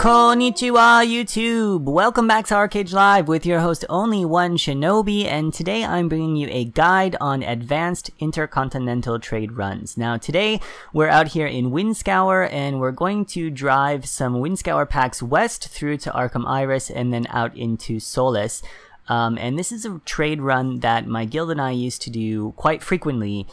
Konnichiwa YouTube! Welcome back to Archeage Live with your host OnlyOneShinobi, and today I'm bringing you a guide on advanced intercontinental trade runs. Now today we're out here in Windscour and we're going to drive some Windscour packs west through to Arkham Iris and then out into Solace. And this is a trade run that my guild and I used to do quite frequently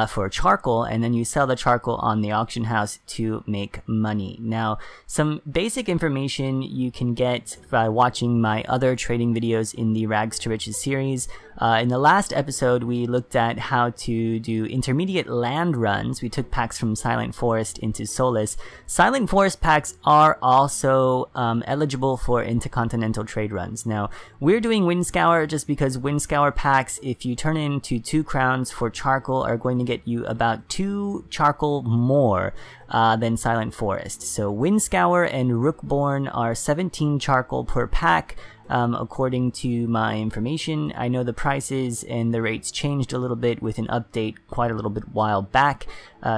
for charcoal, and then you sell the charcoal on the auction house to make money. Now, some basic information you can get by watching my other trading videos in the Rags to Riches series. In the last episode, we looked at how to do intermediate land runs. We took packs from Silent Forest into Solace. Silent Forest packs are also eligible for intercontinental trade runs. Now, we're doing Windscour just because Windscour packs, if you turn into 2 crowns for charcoal, are going to get you about 2 charcoal more than Silent Forest. So Windscour and Rookborn are 17 charcoal per pack. According to my information, I know the prices and the rates changed a little bit with an update quite a little bit while back,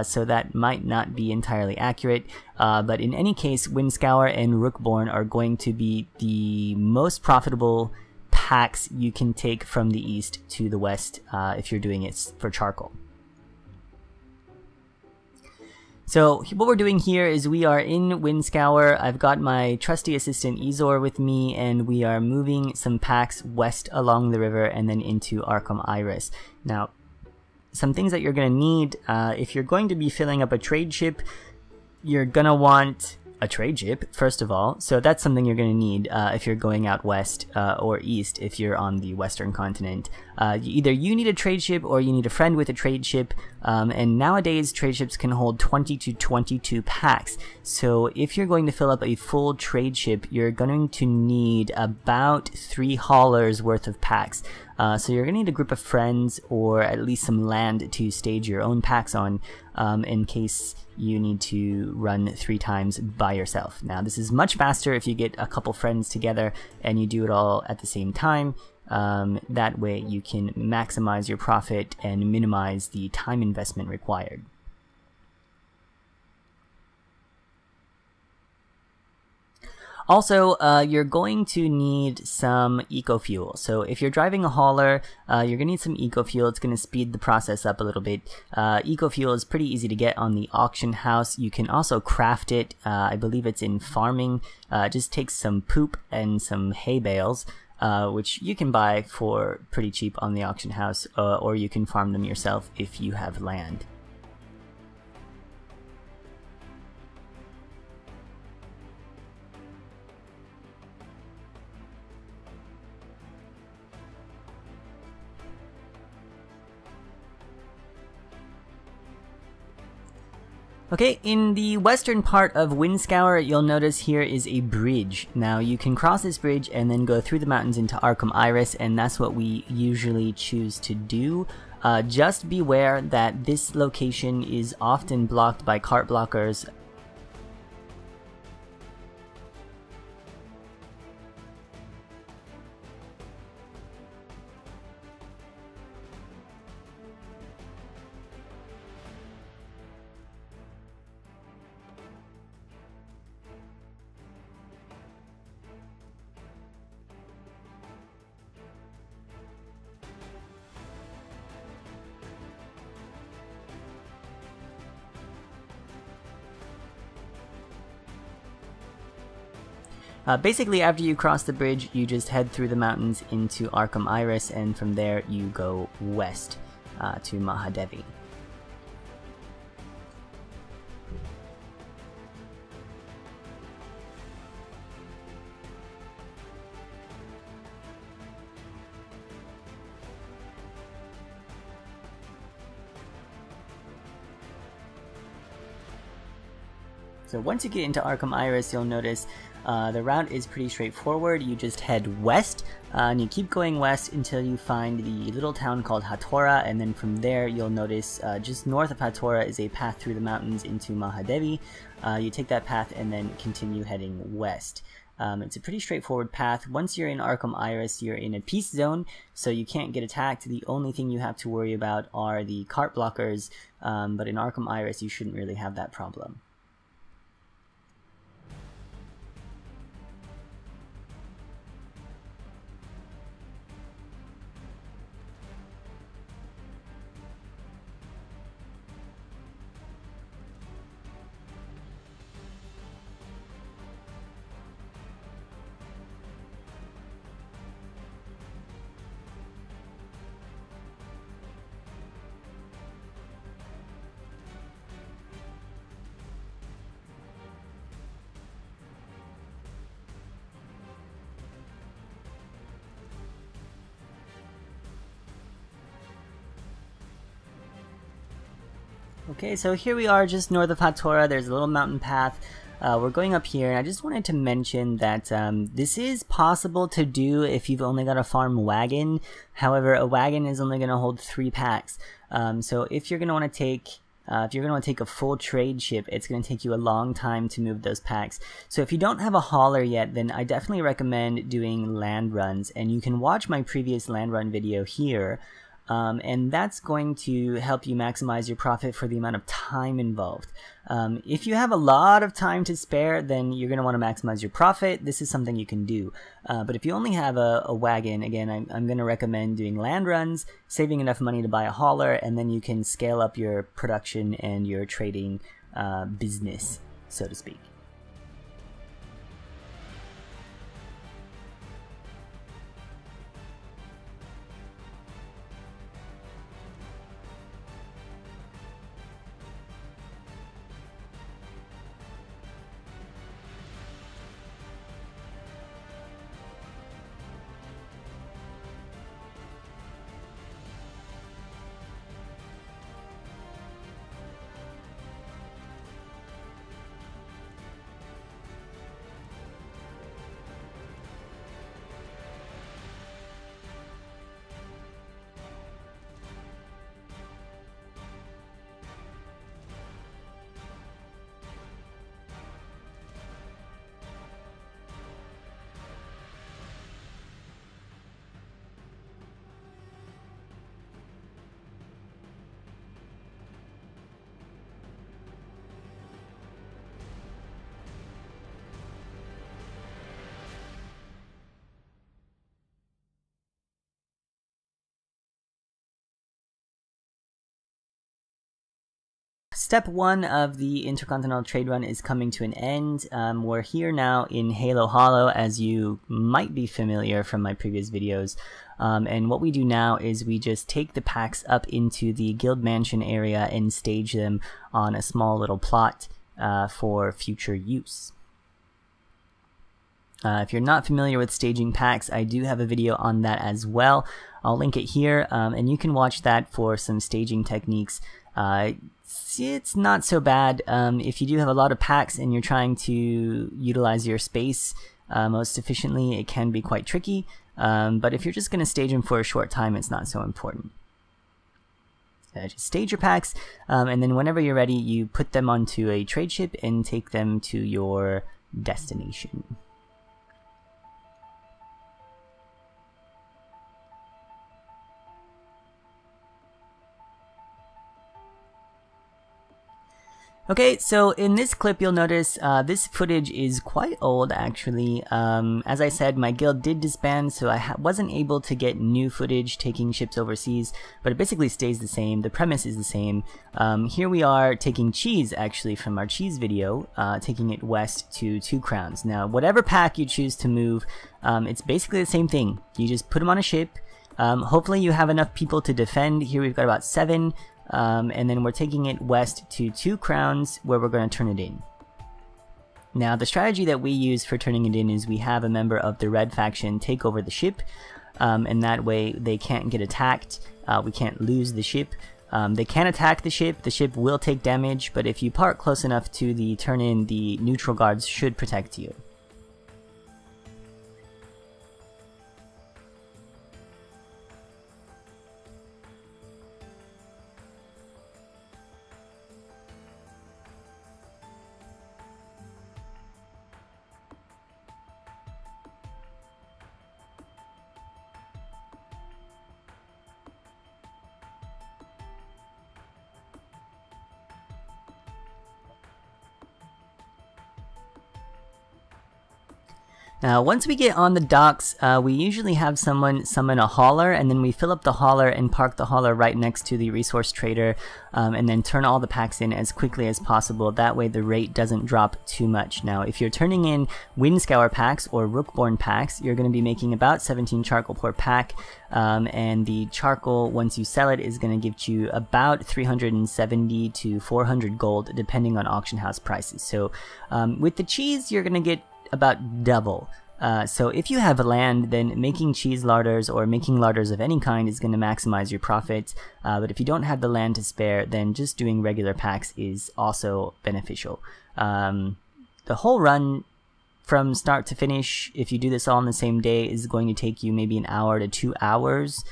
so that might not be entirely accurate, but in any case, Windscour and Rookborn are going to be the most profitable packs you can take from the east to the west if you're doing it for charcoal. So what we're doing here is we are in Windscour. I've got my trusty assistant Ezor with me, and we are moving some packs west along the river and then into Arkham Iris. Now, some things that you're going to need, if you're going to be filling up a trade ship, you're going to want a trade ship, first of all. So that's something you're going to need if you're going out west or east if you're on the western continent. Either you need a trade ship or you need a friend with a trade ship, and nowadays trade ships can hold 20 to 22 packs. So if you're going to fill up a full trade ship, you're going to need about 3 haulers worth of packs. So you're going to need a group of friends or at least some land to stage your own packs on in case you need to run 3 times by yourself. Now this is much faster if you get a couple friends together and you do it all at the same time. That way you can maximize your profit and minimize the time investment required. Also, you're going to need some eco-fuel. So if you're driving a hauler, you're going to need some eco-fuel. It's going to speed the process up a little bit. Eco-fuel is pretty easy to get on the auction house. You can also craft it. I believe it's in farming. It just takes some poop and some hay bales, which you can buy for pretty cheap on the auction house, or you can farm them yourself if you have land. Okay, in the western part of Windscour, you'll notice here is a bridge. Now you can cross this bridge and then go through the mountains into Arkham Iris, and that's what we usually choose to do. Just beware that this location is often blocked by cart blockers. Basically, after you cross the bridge, you just head through the mountains into Arkham Iris, and from there you go west to Mahadevi. So once you get into Arkham Iris, you'll notice the route is pretty straightforward. You just head west, and you keep going west until you find the little town called Hattora, and then from there you'll notice just north of Hattora is a path through the mountains into Mahadevi. You take that path and then continue heading west. It's a pretty straightforward path. Once you're in Arkham Iris, you're in a peace zone, so you can't get attacked. The only thing you have to worry about are the cart blockers, but in Arkham Iris you shouldn't really have that problem. Okay, so here we are just north of Hattora. There's a little mountain path. We're going up here, and I just wanted to mention that this is possible to do if you've only got a farm wagon. However, a wagon is only going to hold 3 packs. So if you're going to want to take a full trade ship, it's going to take you a long time to move those packs. So if you don't have a hauler yet, then I definitely recommend doing land runs, and you can watch my previous land run video here. And that's going to help you maximize your profit for the amount of time involved. If you have a lot of time to spare, then you're going to want to maximize your profit. This is something you can do. But if you only have a wagon, again, I'm going to recommend doing land runs, saving enough money to buy a hauler, and then you can scale up your production and your trading business, so to speak. Step 1 of the Intercontinental Trade Run is coming to an end. We're here now in Halo Hollow, as you might be familiar from my previous videos. And what we do now is we just take the packs up into the Guild Mansion area and stage them on a small little plot for future use. If you're not familiar with staging packs, I do have a video on that as well. I'll link it here, and you can watch that for some staging techniques. It's not so bad. If you do have a lot of packs and you're trying to utilize your space most efficiently, it can be quite tricky. But if you're just going to stage them for a short time, it's not so important. Just stage your packs, and then whenever you're ready, you put them onto a trade ship and take them to your destination. Okay, so in this clip you'll notice this footage is quite old actually. As I said, my guild did disband, so I wasn't able to get new footage taking ships overseas, but it basically stays the same. The premise is the same. Here we are taking cheese actually from our cheese video, taking it west to 2 crowns. Now whatever pack you choose to move, it's basically the same thing. You just put them on a ship. Hopefully you have enough people to defend. Here we've got about 7. And then we're taking it west to 2 crowns where we're going to turn it in. Now the strategy that we use for turning it in is we have a member of the red faction take over the ship, and that way they can't get attacked, we can't lose the ship. They can attack the ship will take damage, but if you park close enough to the turn in, the neutral guards should protect you. Now, once we get on the docks, we usually have someone summon a hauler, and then we fill up the hauler and park the hauler right next to the resource trader, and then turn all the packs in as quickly as possible. That way the rate doesn't drop too much. Now, if you're turning in Windscour packs or Rookborn packs, you're going to be making about 17 charcoal per pack, and the charcoal, once you sell it, is going to give you about 370 to 400 gold, depending on auction house prices. So with the cheese, you're going to get about double. So if you have land, then making cheese larders or making larders of any kind is going to maximize your profit. But if you don't have the land to spare, then just doing regular packs is also beneficial. The whole run from start to finish, if you do this all on the same day, is going to take you maybe an hour to 2 hours,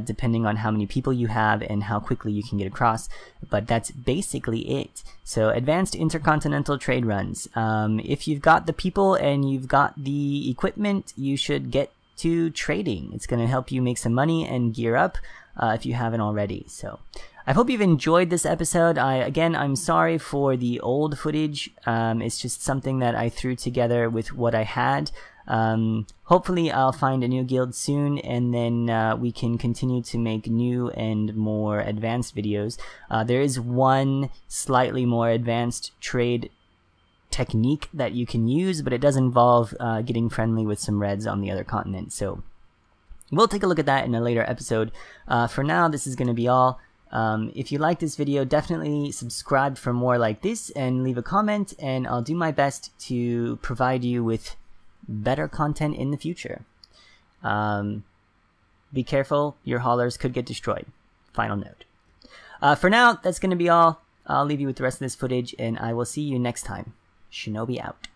depending on how many people you have and how quickly you can get across. But that's basically it. So advanced intercontinental trade runs. If you've got the people and you've got the equipment, you should get to trading. It's going to help you make some money and gear up if you haven't already. So I hope you've enjoyed this episode. I'm sorry for the old footage. It's just something that I threw together with what I had. Hopefully I'll find a new guild soon, and then we can continue to make new and more advanced videos. There is one slightly more advanced trade technique that you can use, but it does involve getting friendly with some reds on the other continent. So we'll take a look at that in a later episode. For now, this is going to be all. If you like this video, definitely subscribe for more like this and leave a comment, and I'll do my best to provide you with better content in the future. Be careful, your haulers could get destroyed. Final note. For now, that's going to be all. I'll leave you with the rest of this footage, and I will see you next time. Shinobi out.